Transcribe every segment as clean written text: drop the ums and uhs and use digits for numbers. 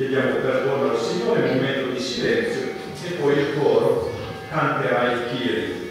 Chiediamo perdono al Signore, un momento di silenzio e poi il coro canterà il Kyrie.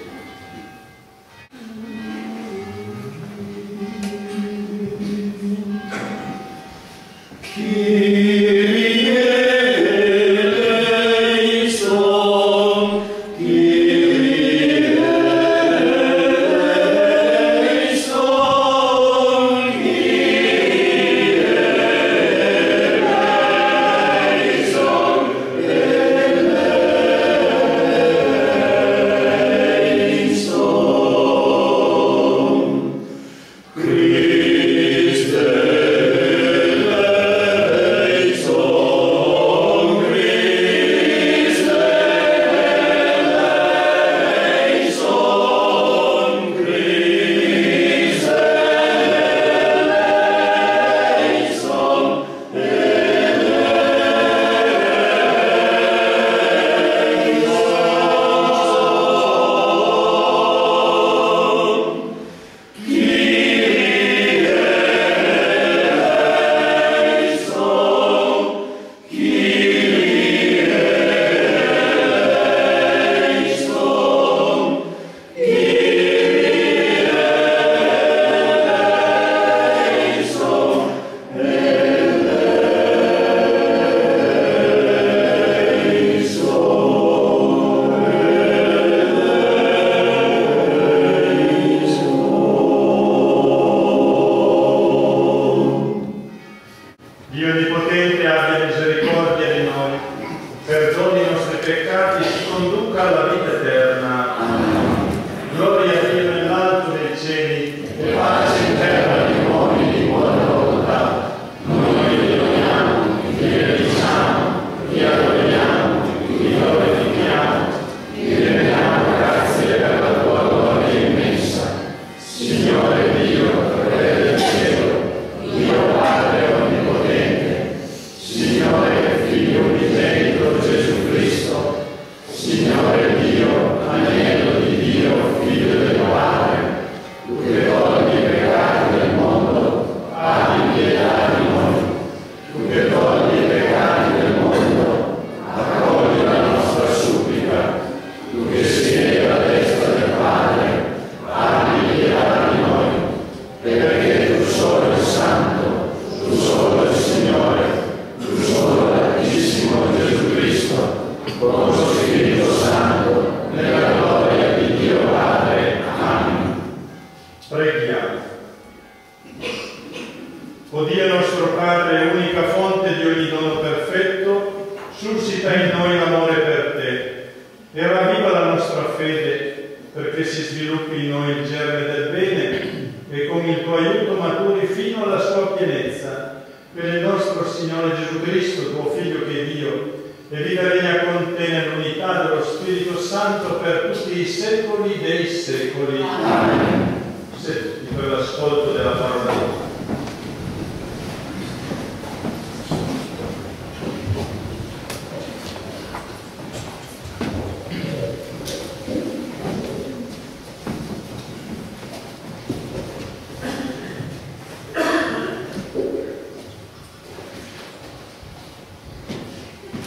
O Dio nostro Padre, unica fonte di ogni dono perfetto, suscita in noi l'amore per te e ravviva la nostra fede perché si sviluppi in noi il germe del bene e con il tuo aiuto maturi fino alla sua pienezza. Per il nostro Signore Gesù Cristo, tuo Figlio che è Dio, e vive e regna con te nell'unità dello Spirito Santo per tutti i secoli dei secoli. Amen. Per l'ascolto della parola di Dio.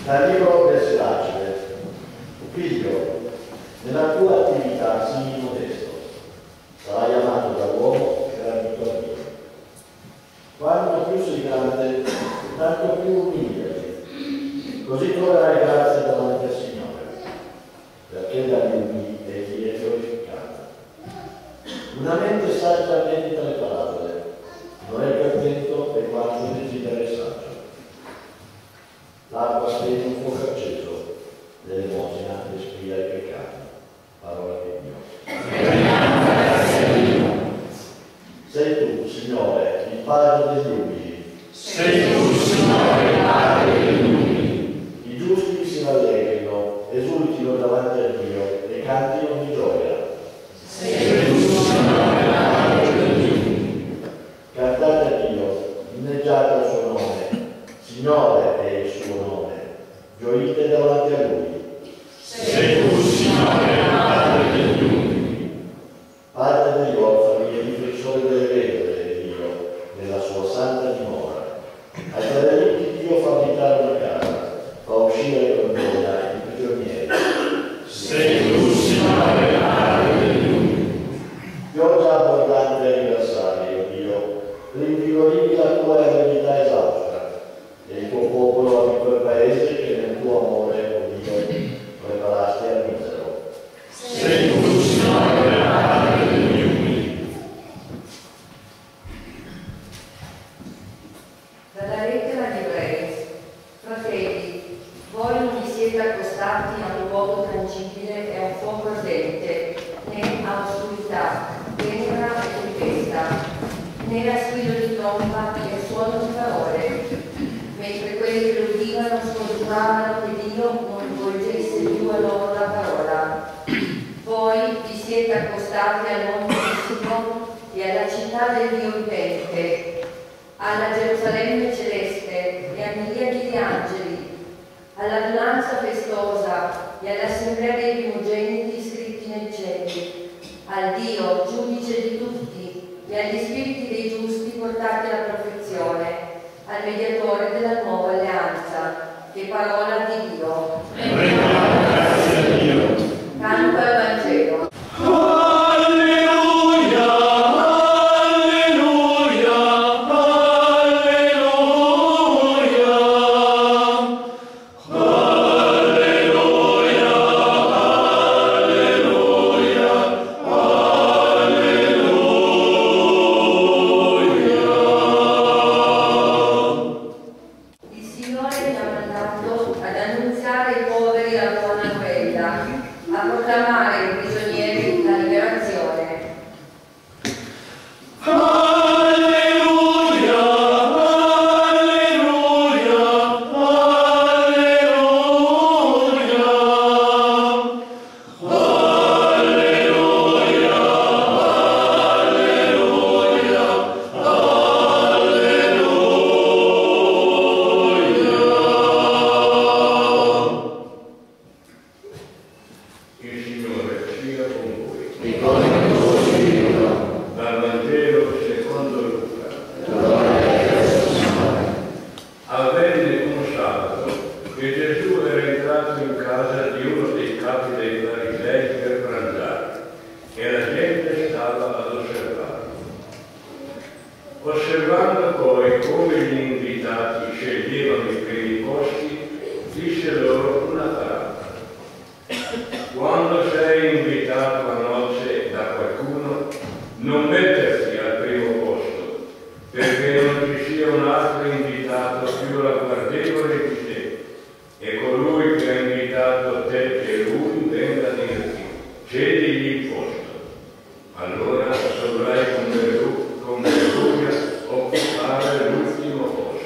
Dal libro del Siracide. Figlio, nella tua attività sii modesto, sarai amato dall'uomo e gradito a Dio. Quanto più sei grande, tanto più umiliati, così troverai grazia davanti al Signore, perché dagli umili egli è glorificato. Una mente saggia medita le parole, non è più attento e quanto desidera il saggio. L'acqua spegne un fuoco acceso, l'elemosina respira i peccati. Parola di Dio. Sei tu, Signore, il Padre degli umili. Sei tu, Signore, il Padre degli umili. I giusti si rallegrino, esultino davanti a Dio e cantino di gioia. Sei tu, Signore, il Padre degli umili. Cantate a Dio, inneggiate al suo nome. Signore è il suo nome, gioite davanti a Lui. Sei tu, Signore, il Padre degli umili. Padre degli orfani e difensore delle vedove è Dio, nella sua santa dimora. Ai caduti Dio fa abitare una casa, fa uscire con gioia i prigionieri. Sei tu, Signore, il Padre degli umili. Pioggia abbondante e riversare, o Dio, rinvigorivi la tua eredità esausta. E il tuo popolo ha vinto il paese che nel tuo amore, o Dio, preparasti al misero. Sei tu, Signore, il Padre degli umili. Dalla lettera agli Ebrei. Fratelli, voi non vi siete accostati a un luogo tangibile e a un fuoco ardente, né a oscurità, tenebra e tempesta, né a squillo di tromba e suono di parole, mentre quelli che lo udivano scongiuravano che Dio non volgesse più a loro la parola. Voi vi siete accostati al monte di Sion e alla città del Dio vivente, alla Gerusalemme celeste e a miliardi di angeli, all'adunanza festosa e all'assemblea dei primogeniti iscritti nei cieli, al Dio, giudice di tutti, e agli spiriti dei giusti portati alla perfezione, al mediatore della nuova alleanza, che parola di Dio. Grazie a Dio. Canto al Vangelo. Osservando poi come gli invitati sceglievano i primi posti, disse loro una parabola. Quando sei invitato a nozze da qualcuno, non metterti al primo posto, perché non ci sia occupare l'ultimo posto.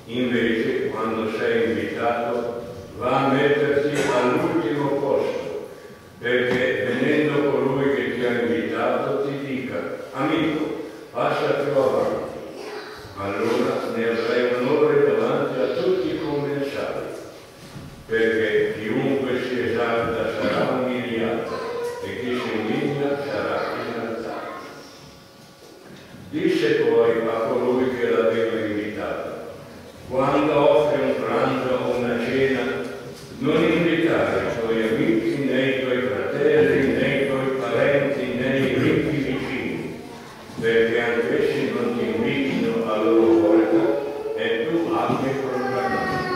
Invece, quando sei invitato, va a metterti all'ultimo posto, perché venendo colui che ti ha invitato ti dica: amico, passa più avanti. Allora ne avrai onore davanti a tutti i commensali, perché chiunque si esalta sarà umiliato e chi si umilia sarà innalzato. Disse poi a colui che l'aveva invitato: quando offri un pranzo o una cena, non invitare i tuoi amici, né i tuoi fratelli, né i tuoi parenti, né i ricchi vicini, perché anch'essi non ti invitino a loro volta e tu abbia programmato.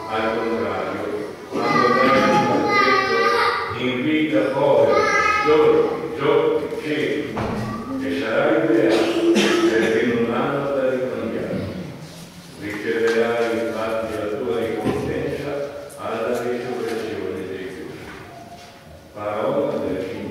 Al contrario, quando dai un banchetto, invita poveri, storpi, zoppi, ciechi, e sarai beato, perché non hanno da ricambiare. Riceverai infatti la tua ricompensa alla risurrezione dei giusti. Parola del Signore.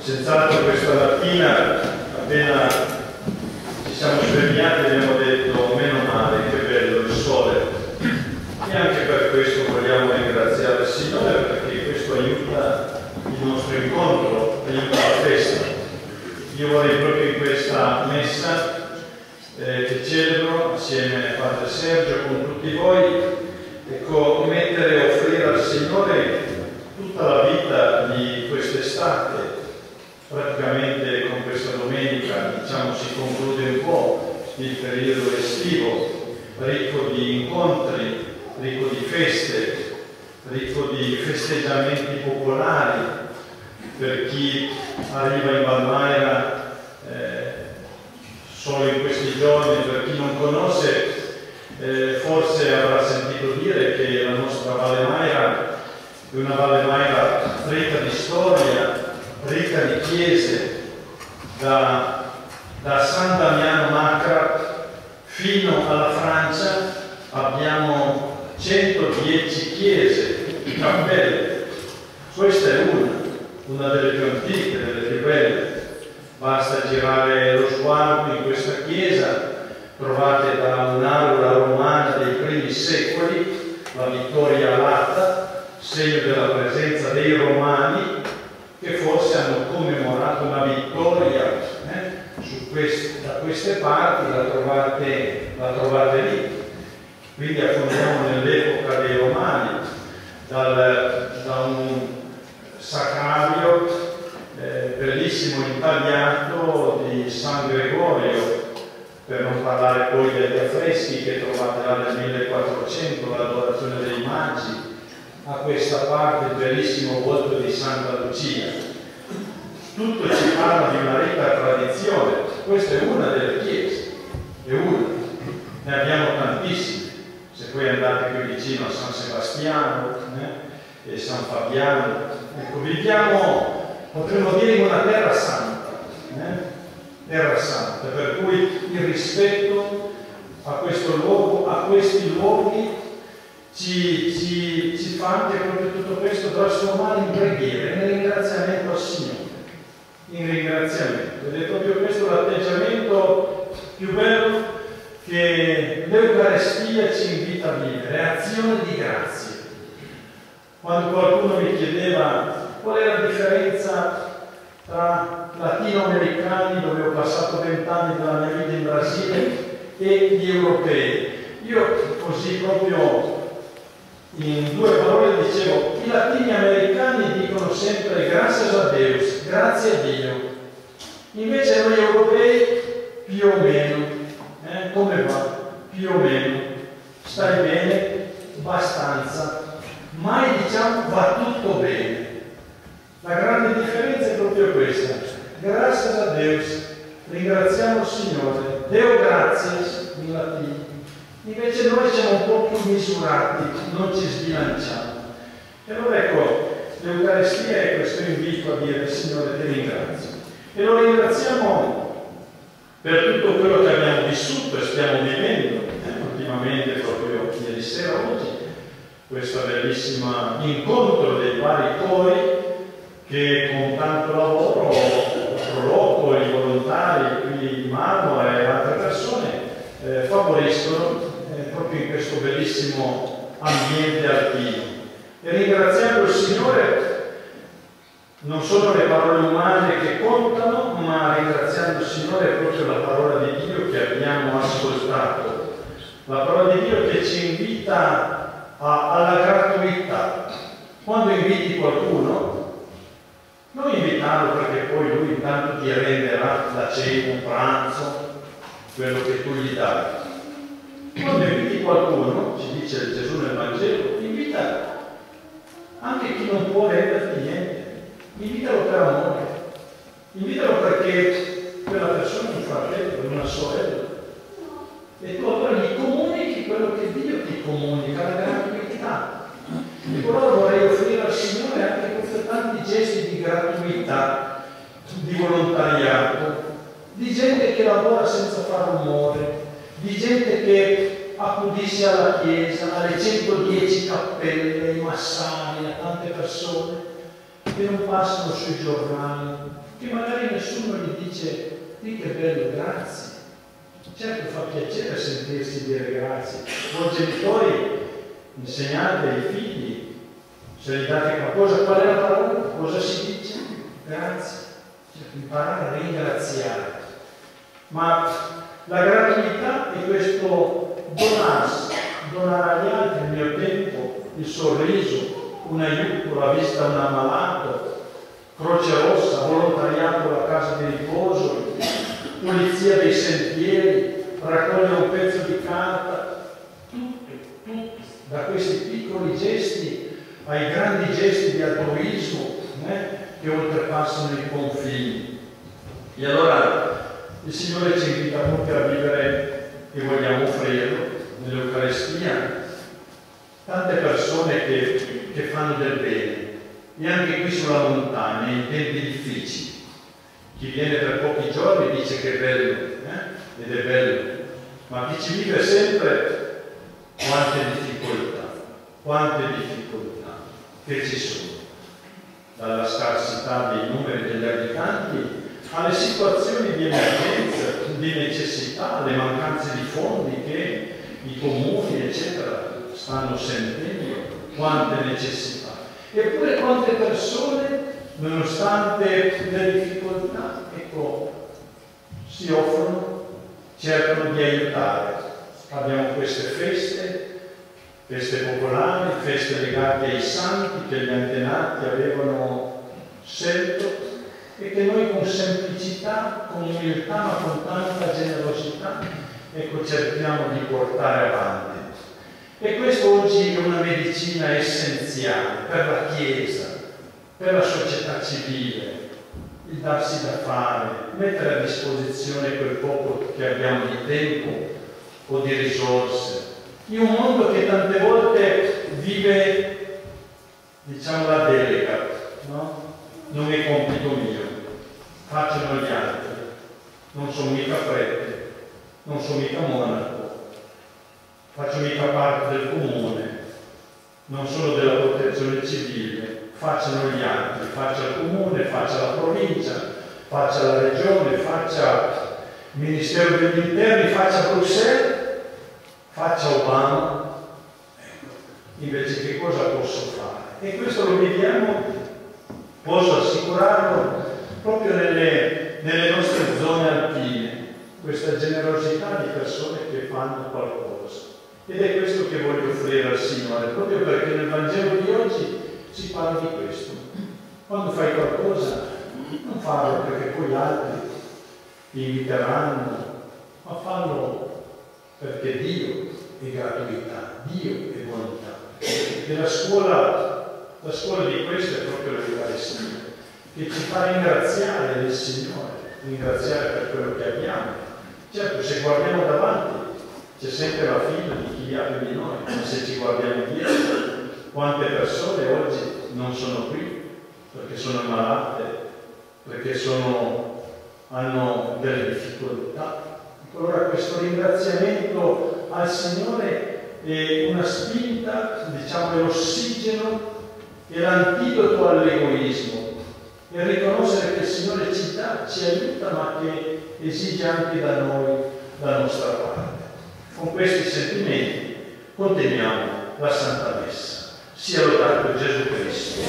Senz'altro questa mattina, appena ci siamo svegliati, abbiamo detto: meno male, che bello il sole. E anche per questo vogliamo ringraziare il Signore, perché questo aiuta il nostro incontro, aiuta la festa. Io vorrei proprio in questa messa che celebro assieme a Padre Sergio, con tutti voi, ecco, mettere e offrire al Signore tutta la vita di quest'estate. Praticamente con questa domenica, diciamo, si conclude un po' il periodo estivo, ricco di incontri, ricco di feste, ricco di festeggiamenti popolari. Per chi arriva in Valmaera solo in questi giorni, per chi non conosce, forse avrà sentito dire che la nostra Valle Maira è una Valle Maira ricca di storia, ricca di chiese, da San Damiano Macra fino alla Francia abbiamo 110 chiese, cappelle. Questa è una delle più antiche, delle più belle. Basta girare lo sguardo in questa chiesa, trovate da un'aula romana dei primi secoli la Vittoria Alata, segno della presenza dei Romani, che forse hanno commemorato una vittoria da queste parti, la trovate lì. Quindi affondiamo nell'epoca dei Romani, da un sacrario bellissimo intagliato di San Gregorio, per non parlare poi degli affreschi che trovate là nel 1400, l'adorazione dei Magi, a questa parte il bellissimo volto di Santa Lucia. Tutto ci parla di una ricca tradizione. Questa è una delle chiese, è una. Ne abbiamo tantissime. Se poi andate più vicino a San Sebastiano e San Fabiano, ecco, viviamo, potremmo dire, in una terra santa, terra santa, per cui il rispetto a questo luogo, a questi luoghi, ci fa anche proprio tutto questo trasformare in preghiera, in ringraziamento al Signore, in ringraziamento. Ed è proprio questo l'atteggiamento più bello che l'Eucarestia ci invita a vivere, è azione di grazia. Quando qualcuno mi chiedeva qual è la differenza tra latinoamericani, dove ho passato 20 anni della mia vita in Brasile, e gli europei, io così proprio in due parole dicevo: i latini americani dicono sempre gracias a Deus, grazie a Dio. Invece noi europei più o meno, come va? Più o meno, stai bene? Abbastanza. Mai diciamo va tutto bene. La grande differenza è proprio questa: gracias a Deus, ringraziamo il Signore, Deo gratias in latino, Invece noi siamo un po' più misurati, non ci sbilanciamo. E allora ecco, l'Eucaristia è questo invito a dire: Signore, ti ringrazio. E lo ringraziamo per tutto quello che abbiamo vissuto e stiamo vivendo. Ultimamente, proprio ieri sera, oggi, questo bellissimo incontro dei vari cori che con tanto lavoro, Proloco, i volontari qui di Marmo e altre persone favoriscono proprio in questo bellissimo ambiente alpino. E ringraziando il Signore non solo le parole umane che contano, ma ringraziando il Signore proprio la parola di Dio che abbiamo ascoltato, la parola di Dio che ci invita alla gratuità. Quando inviti qualcuno, non invitarlo perché poi lui intanto ti renderà la cena, un pranzo, quello che tu gli dai. Quando inviti qualcuno, ci dice Gesù nel Vangelo, invita anche chi non può renderti niente. Invitalo per amore, invitalo perché quella persona è un fratello, una sorella, e tu allora gli comunichi quello che Dio ti comunica, la gratuità. E allora vorrei offrire al Signore anche questi tanti gesti di gratuità, di volontariato, di gente che lavora senza fare rumore, di gente che accudisce alla Chiesa, alle 110 cappelle, ai massari, a tante persone che non passano sui giornali, che magari nessuno gli dice: di che bello, grazie. Certo fa piacere sentirsi dire grazie. Voi genitori insegnate ai figli, se gli date qualcosa, qual è la parola? Cosa si dice? Grazie. Cioè, imparare a ringraziare. Ma la gratuità è questo donarsi, donare agli altri il mio tempo, il sorriso, un aiuto, la visita a un ammalato, Croce Rossa, volontariato alla casa di riposo, pulizia dei sentieri, raccogliere un pezzo di carta, tutto, da questi piccoli gesti ai grandi gesti di altruismo che oltrepassano i confini. E allora il Signore ci invita proprio a vivere, e vogliamo offrirlo nell'Eucaristia, tante persone che fanno del bene, e anche qui sulla montagna, in tempi difficili. Chi viene per pochi giorni dice che è bello, ed è bello, ma chi ci vive sempre, quante difficoltà che ci sono, dalla scarsità dei numeri degli abitanti alle situazioni di emergenza, di necessità, alle mancanze di fondi che i comuni, eccetera, stanno sentendo, quante necessità. Eppure quante persone, nonostante le difficoltà, ecco, si offrono, cercano di aiutare. Abbiamo queste feste popolari, feste legate ai santi che gli antenati avevano scelto e che noi con semplicità, con umiltà, ma con tanta generosità, ecco, cerchiamo di portare avanti. E questo oggi è una medicina essenziale per la Chiesa, per la società civile, il darsi da fare, mettere a disposizione quel poco che abbiamo di tempo o di risorse, in un mondo che tante volte vive, diciamo, la delega, no? Non è compito mio, facciano gli altri, non sono mica prete, non sono mica monaco, faccio mica parte del comune, non sono della protezione civile, facciano gli altri, faccia il comune, faccia la provincia, faccia la regione, faccia il Ministero degli Interni, faccia Bruxelles, faccia Obama. Ecco, invece che cosa posso fare? E questo lo viviamo, posso assicurarlo, proprio nelle nostre zone alpine, questa generosità di persone che fanno qualcosa. Ed è questo che voglio offrire al Signore, proprio perché nel Vangelo di oggi si parla di questo. Quando fai qualcosa, non farlo perché poi altri ti inviteranno, ma farlo perché Dio è gratuità, Dio è volontà. E la scuola di questo è proprio l'Eucaristia, che ci fa ringraziare del Signore, ringraziare per quello che abbiamo. Certo, se guardiamo davanti, c'è sempre la fila di chi ha più di noi, come se ci guardiamo dietro. Quante persone oggi non sono qui perché sono malate, perché hanno delle difficoltà. Allora questo ringraziamento al Signore è una spinta, diciamo, è l'ossigeno, è l'antidoto all'egoismo. E riconoscere che il Signore ci dà, ci aiuta, ma che esige anche da noi la nostra parte. Con questi sentimenti continuiamo la Santa Messa. Sia lodato Gesù Cristo.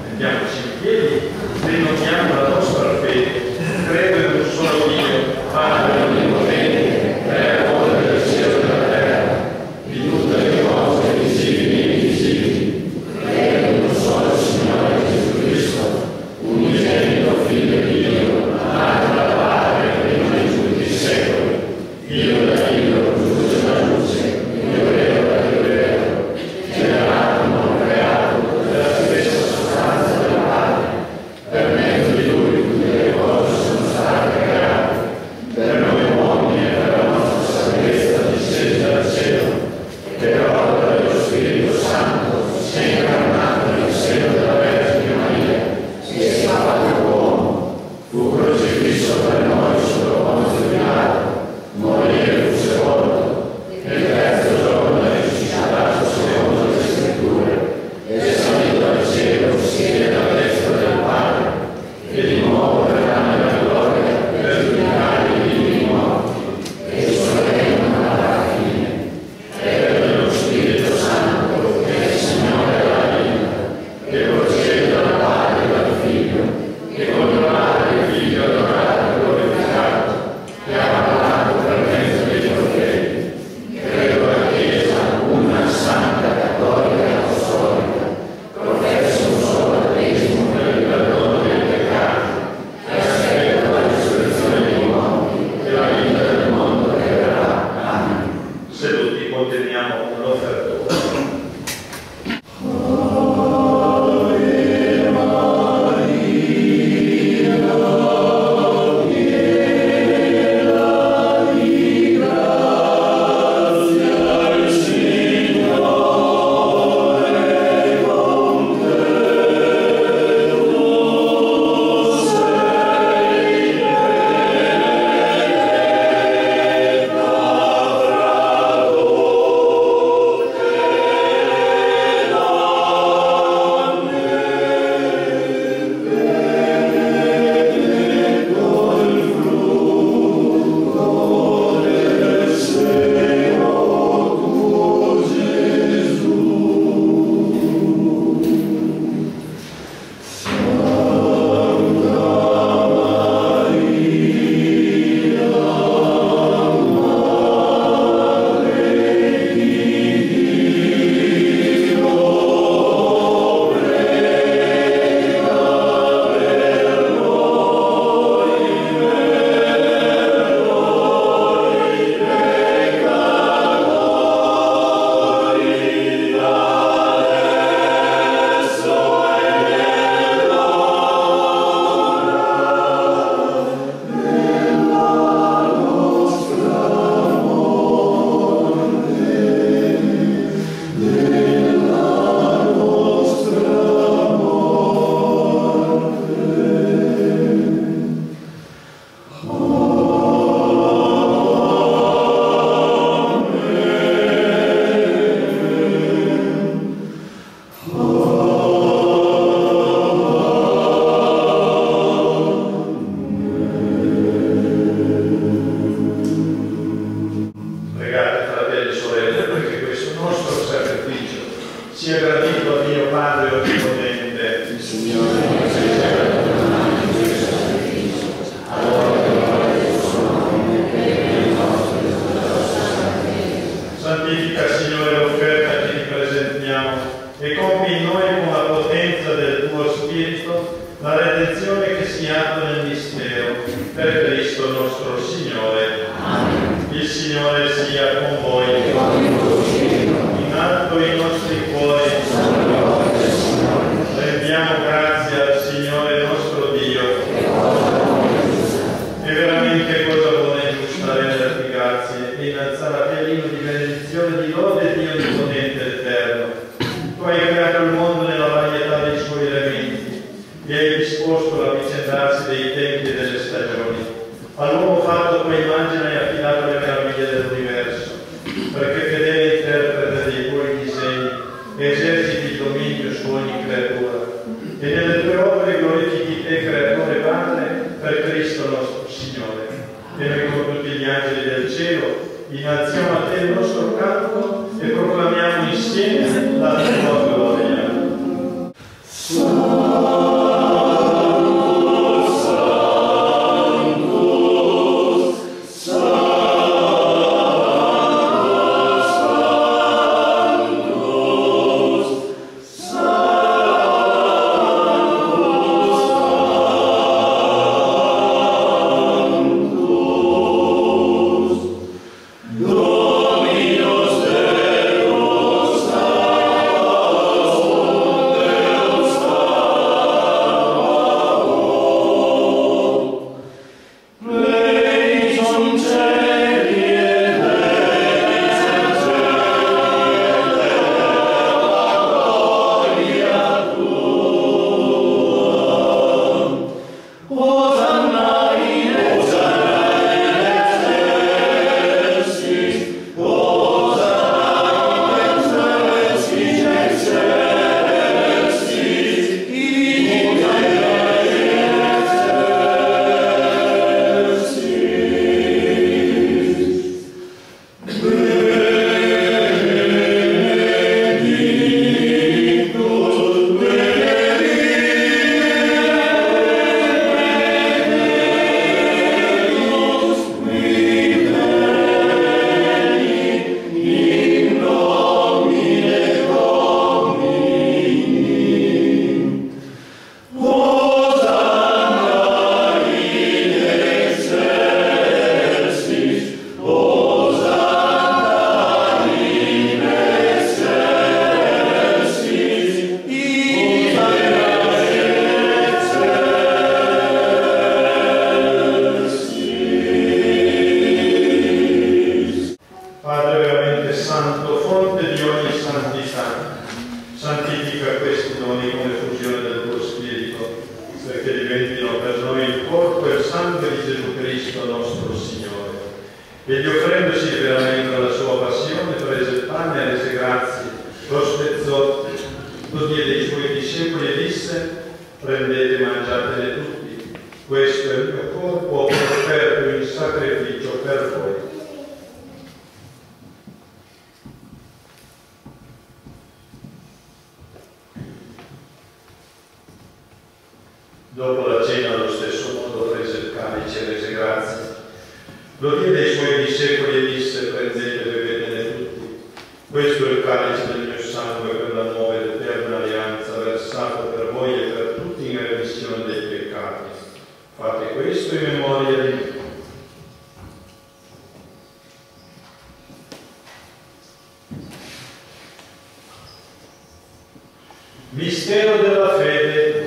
Mettiamoci in piedi, rinnoviamo la nostra fede, credo in un solo Dio, Padre onnipotente, creatore del cielo e della terra, di tutte le cose visibili e invisibili. Credo in un solo Signore Gesù Cristo, unigenito Figlio di Dio, nato da Padre prima di tutti i secoli, Dio da Dio, luce da luce, Dio vero da Dio vero, generato, non creato, della stessa sostanza del Padre, per mezzo di Lui tutte le cose sono state create, per noi uomini e per la nostra salvezza discesa dal cielo, e per opera dello Spirito Santo si è incarnato nel seno della Vergine Maria, si è fatto uomo, fu crocifisso per noi sotto Ponzio Pilato, morì e fu sepolto, e il terzo giorno è risuscitato secondo le Scritture, è salito al cielo, siede alla destra del Padre, e di nuovo verrà nella gloria per giudicare i vivi e i morti, e il suo regno non avrà fine. Credo nello Spirito Santo, che è il Signore della vita, che procede dal Padre e dal Figlio, che con il Padre e il Figlio adorato e glorificato, che ha parlato per mezzo dei profeti. Credo alla Chiesa, una santa, cattolica e apostolica, professo un solo battesimo per il perdono dei peccati, e aspetto la risurrezione dei morti e la vita del mondo che verrà. Amen. Seduti conteniamo l'offertore. Sia gradito a Dio Padre onnipotente, il Signore santifica, Signore, l'offerta che ti presentiamo e compi in noi con la potenza del tuo Spirito la redenzione che si attua nel mistero per Cristo nostro Signore. Amen. Il Signore sia con voi. In alto i nostri cuori. Rendiamo grazie al Signore nostro Dio. È veramente cosa buona e giusta renderti grazie Dio Onnipotente ed Eterno, tu hai creato il mondo nella varietà dei suoi elementi e hai disposto l'avvicendarsi dei tempi e delle stagioni. All'uomo fatto tua immagine hai affidato le meraviglie dell'universo, perché fedele interprete dei tuoi disegni eserciti il dominio su ogni creatura. E nelle tue opere glorifichi te, Creatore Padre, per Cristo nostro Signore. E noi con tutti gli angeli del cielo innalziamo a te il nostro canto e proclamiamo insieme la tua gloria. Dopo la cena, allo stesso modo, prese il calice e rese grazie. Lo diede ai suoi discepoli e disse: prendete e bevetene tutti. Questo è il calice del mio sangue per la nuova ed eterna alleanza, versato per voi e per tutti in remissione dei peccati. Fate questo in memoria di me. Mistero della fede.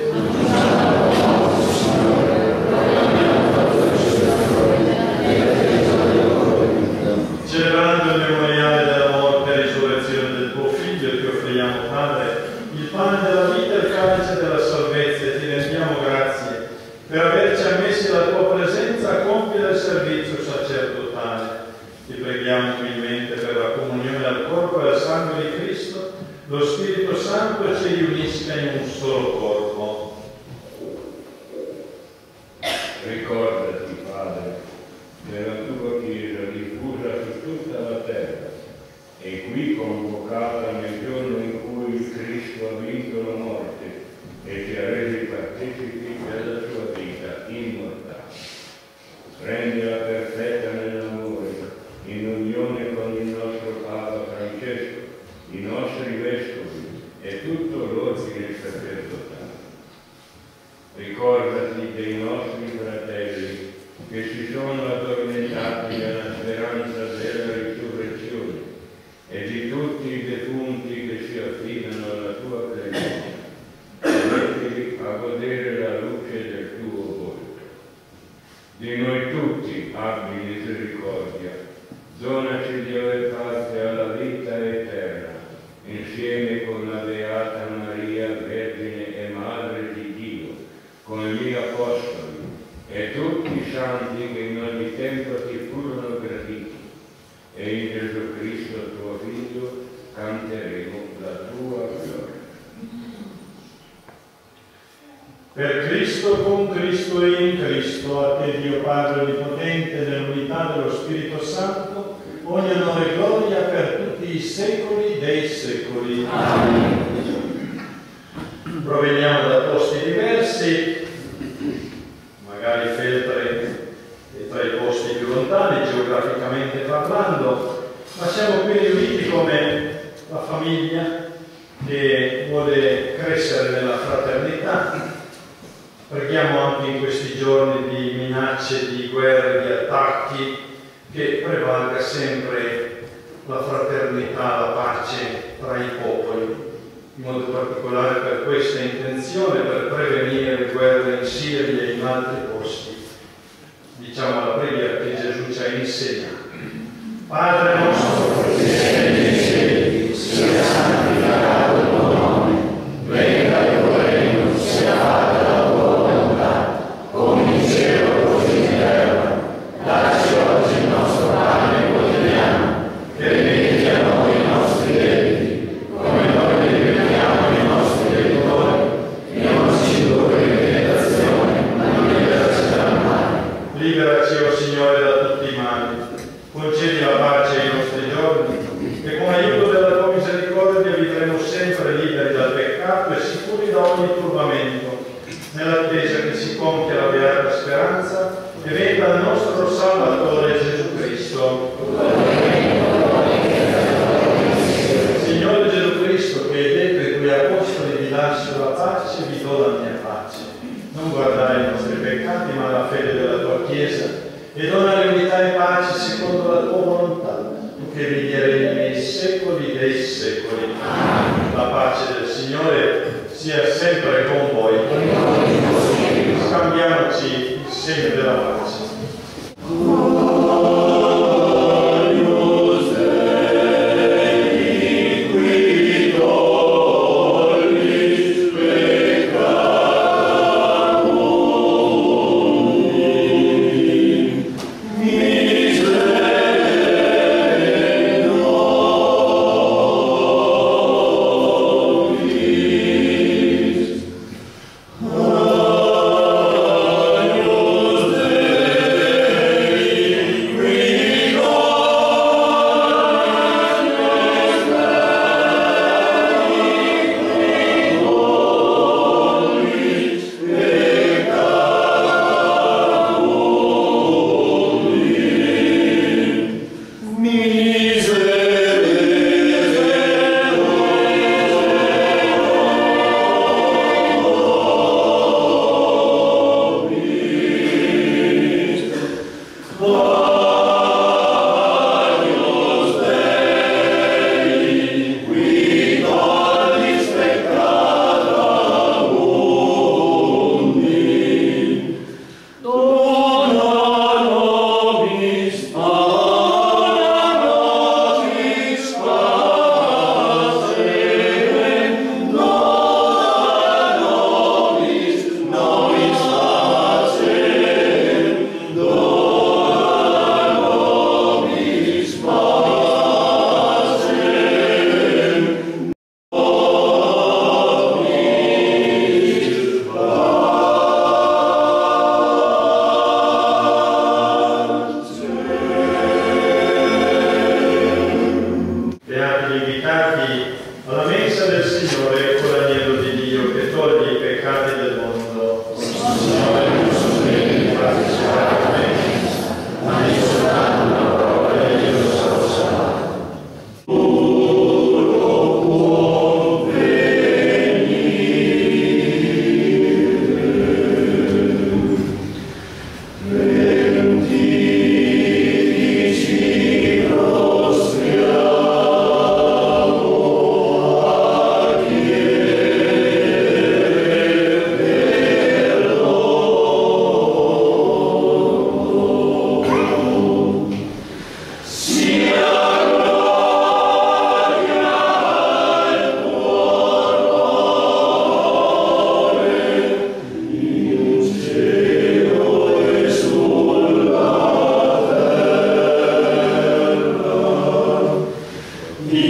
Celebrando il memoriale della morte e risurrezione del tuo Figlio, ti offriamo, Padre, il pane della vita e il calice della salvezza, e ti rendiamo grazie per averci ammessi alla tua presenza a compiere il servizio sacerdotale. Ti preghiamo umilmente per la comunione al corpo e al sangue di Cristo, lo Spirito Santo ci riunisca in un solo corpo. Ricordati, Padre, della tua Chiesa diffusa su tutta la terra e qui convocata nel giorno in cui il Cristo ha vinto la morte e ci ha resi partecipi della sua vita immortale. Rendila perfetta nell'amore, in unione con il nostro Papa Francesco, i nostri vescovi e tutto l'ordine sacerdotale. Ricordati dei nostri fratelli che si sono addormentati nella speranza della risurrezione e di tutti i defunti che si affidano alla tua presenza, e mettili a godere la luce del tuo volto. Di noi tutti abbi misericordia, donaci di aver parte alla vita eterna insieme con la Beata Maria, Vergine e Madre di Dio, con gli Apostoli e tutti i santi che in ogni tempo ti furono graditi, e in Gesù Cristo, tuo Figlio, canteremo la tua gloria. Per Cristo, con Cristo e in Cristo, a te Dio Padre Onnipotente, nell'unità dello Spirito Santo, ogni onore e gloria per tutti i secoli dei secoli. Amen. Proveniamo da posti diversi, magari feltri tra i posti più lontani, geograficamente parlando, ma siamo qui riuniti come la famiglia che vuole crescere nella fraternità. Preghiamo anche in questi giorni di minacce, di guerre, di attacchi, che prevalga sempre la fraternità, la pace tra i popoli, in modo particolare per questa intenzione, per prevenire guerre in Siria e in altri posti. Diciamo la preghiera che Gesù ci ha insegnato. Padre nostro che sei nei cieli, sia santificato il tuo nome, venga il tuo regno, sia fatta la tua volontà, come in cielo così in terra. Dacci oggi il nostro pane quotidiano, e rimetti a noi i nostri debiti, come noi ripetiamo ai nostri debitori, e non ci indurre in tentazione, ma liberaci dal male. Liberaci, o Signore, da tutti i mali. Concedi la pace ai nostri giorni, e con aiuto della tua misericordia vivremo sempre liberi dal peccato e sicuri da ogni turbamento, nell'attesa che si compia la beata speranza e venga il nostro Salvatore Gesù Cristo. Signore Gesù Cristo, che hai detto ai tuoi apostoli: vi lascio la pace, vi do la mia pace. Non guardare i nostri peccati, ma la fede della tua Chiesa, e dona unità e pace secondo la tua volontà, tu che vivi e regni nei secoli dei secoli. La pace del Signore sia sempre con voi. Scambiamoci il segno della pace.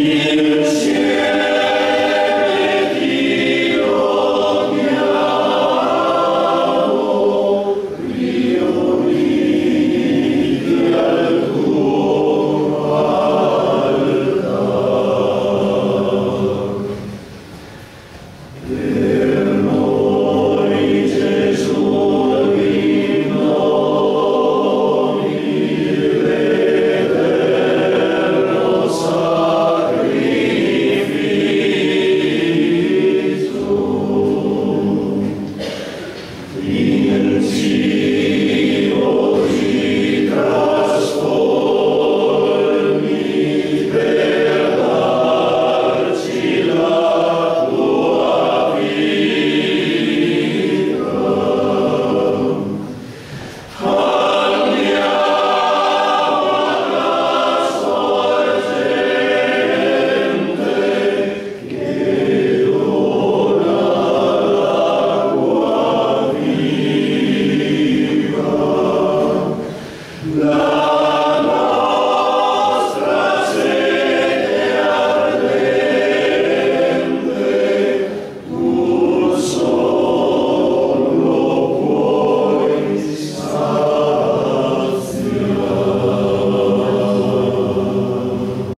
Il cielo